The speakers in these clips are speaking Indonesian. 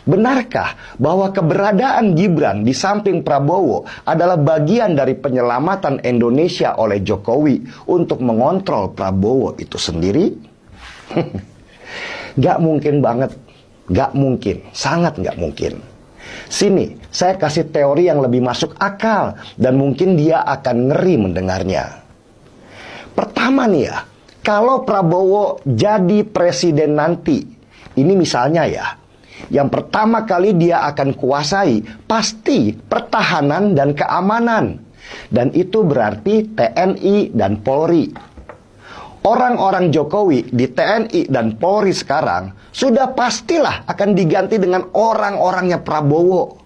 Benarkah bahwa keberadaan Gibran di samping Prabowo adalah bagian dari penyelamatan Indonesia oleh Jokowi untuk mengontrol Prabowo itu sendiri? Gak mungkin banget. Gak mungkin. Sangat gak mungkin. Sini, saya kasih teori yang lebih masuk akal dan mungkin dia akan ngeri mendengarnya. Pertama nih ya, kalau Prabowo jadi presiden nanti, ini misalnya ya, yang pertama kali dia akan kuasai pasti pertahanan dan keamanan. Dan itu berarti TNI dan Polri. Orang-orang Jokowi di TNI dan Polri sekarang sudah pastilah akan diganti dengan orang-orangnya Prabowo.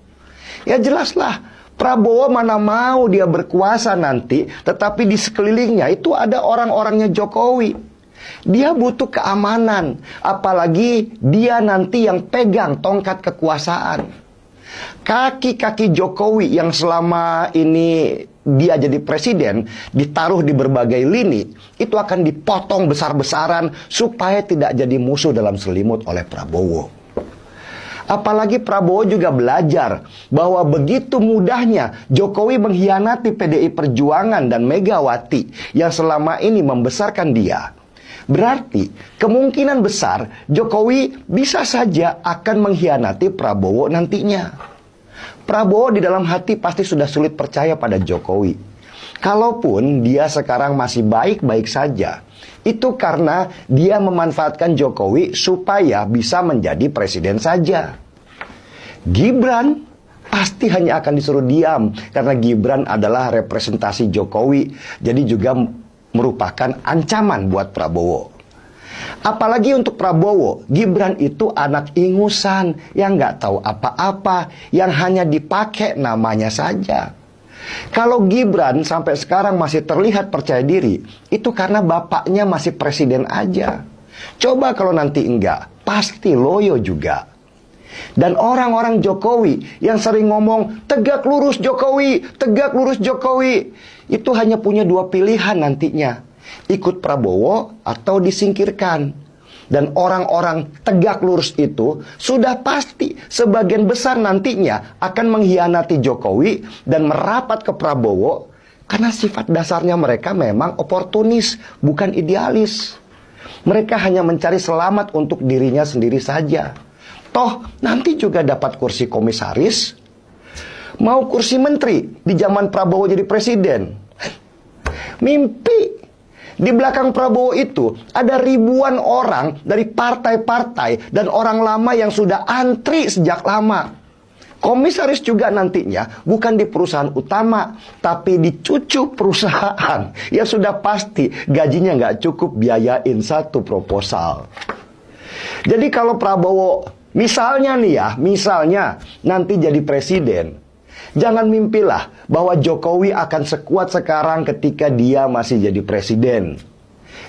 Ya jelaslah, Prabowo mana mau dia berkuasa nanti, tetapi di sekelilingnya itu ada orang-orangnya Jokowi. Dia butuh keamanan, apalagi dia nanti yang pegang tongkat kekuasaan. Kaki-kaki Jokowi yang selama ini dia jadi presiden ditaruh di berbagai lini, itu akan dipotong besar-besaran supaya tidak jadi musuh dalam selimut oleh Prabowo. Apalagi Prabowo juga belajar bahwa begitu mudahnya Jokowi mengkhianati PDI Perjuangan dan Megawati yang selama ini membesarkan dia. Berarti kemungkinan besar Jokowi bisa saja akan mengkhianati Prabowo nantinya. Prabowo di dalam hati pasti sudah sulit percaya pada Jokowi. Kalaupun dia sekarang masih baik-baik saja, itu karena dia memanfaatkan Jokowi supaya bisa menjadi presiden saja. Gibran pasti hanya akan disuruh diam karena Gibran adalah representasi Jokowi, jadi juga merupakan ancaman buat Prabowo. Apalagi untuk Prabowo, Gibran itu anak ingusan yang nggak tahu apa-apa, yang hanya dipakai namanya saja. Kalau Gibran sampai sekarang masih terlihat percaya diri, itu karena bapaknya masih presiden aja. Coba kalau nanti enggak, pasti loyo juga. Dan orang-orang Jokowi yang sering ngomong tegak lurus Jokowi, tegak lurus Jokowi, itu hanya punya dua pilihan nantinya. Ikut Prabowo atau disingkirkan. Dan orang-orang tegak lurus itu sudah pasti sebagian besar nantinya akan mengkhianati Jokowi dan merapat ke Prabowo karena sifat dasarnya mereka memang oportunis, bukan idealis. Mereka hanya mencari selamat untuk dirinya sendiri saja. Toh nanti juga dapat kursi komisaris, mau kursi menteri di zaman Prabowo jadi presiden. Mimpi. Di belakang Prabowo itu ada ribuan orang dari partai-partai dan orang lama yang sudah antri sejak lama. Komisaris juga nantinya bukan di perusahaan utama, tapi di cucu perusahaan yang sudah pasti gajinya nggak cukup biayain satu proposal. Jadi kalau Prabowo misalnya nih ya, misalnya nanti jadi presiden, jangan mimpilah bahwa Jokowi akan sekuat sekarang ketika dia masih jadi presiden.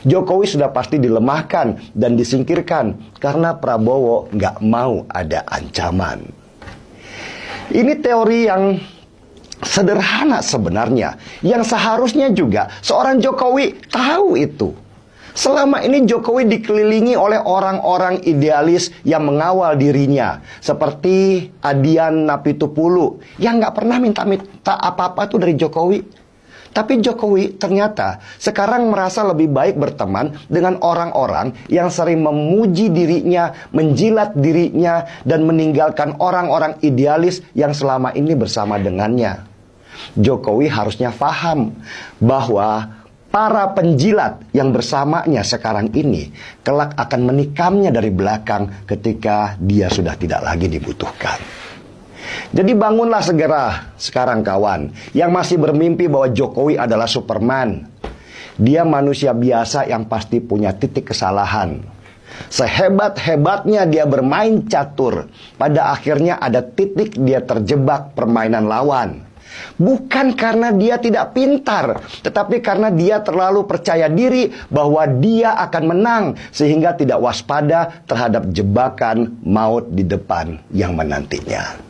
Jokowi sudah pasti dilemahkan dan disingkirkan karena Prabowo nggak mau ada ancaman. Ini teori yang sederhana sebenarnya, yang seharusnya juga seorang Jokowi tahu itu. Selama ini Jokowi dikelilingi oleh orang-orang idealis yang mengawal dirinya. Seperti Adian Napitupulu yang nggak pernah minta apa-apa tuh dari Jokowi. Tapi Jokowi ternyata sekarang merasa lebih baik berteman dengan orang-orang yang sering memuji dirinya, menjilat dirinya, dan meninggalkan orang-orang idealis yang selama ini bersama dengannya. Jokowi harusnya paham bahwa para penjilat yang bersamanya sekarang ini kelak akan menikamnya dari belakang ketika dia sudah tidak lagi dibutuhkan. Jadi bangunlah segera sekarang kawan yang masih bermimpi bahwa Jokowi adalah Superman. Dia manusia biasa yang pasti punya titik kesalahan. Sehebat-hebatnya dia bermain catur, pada akhirnya ada titik dia terjebak permainan lawan. Bukan karena dia tidak pintar, tetapi karena dia terlalu percaya diri bahwa dia akan menang, sehingga tidak waspada terhadap jebakan maut di depan yang menantinya.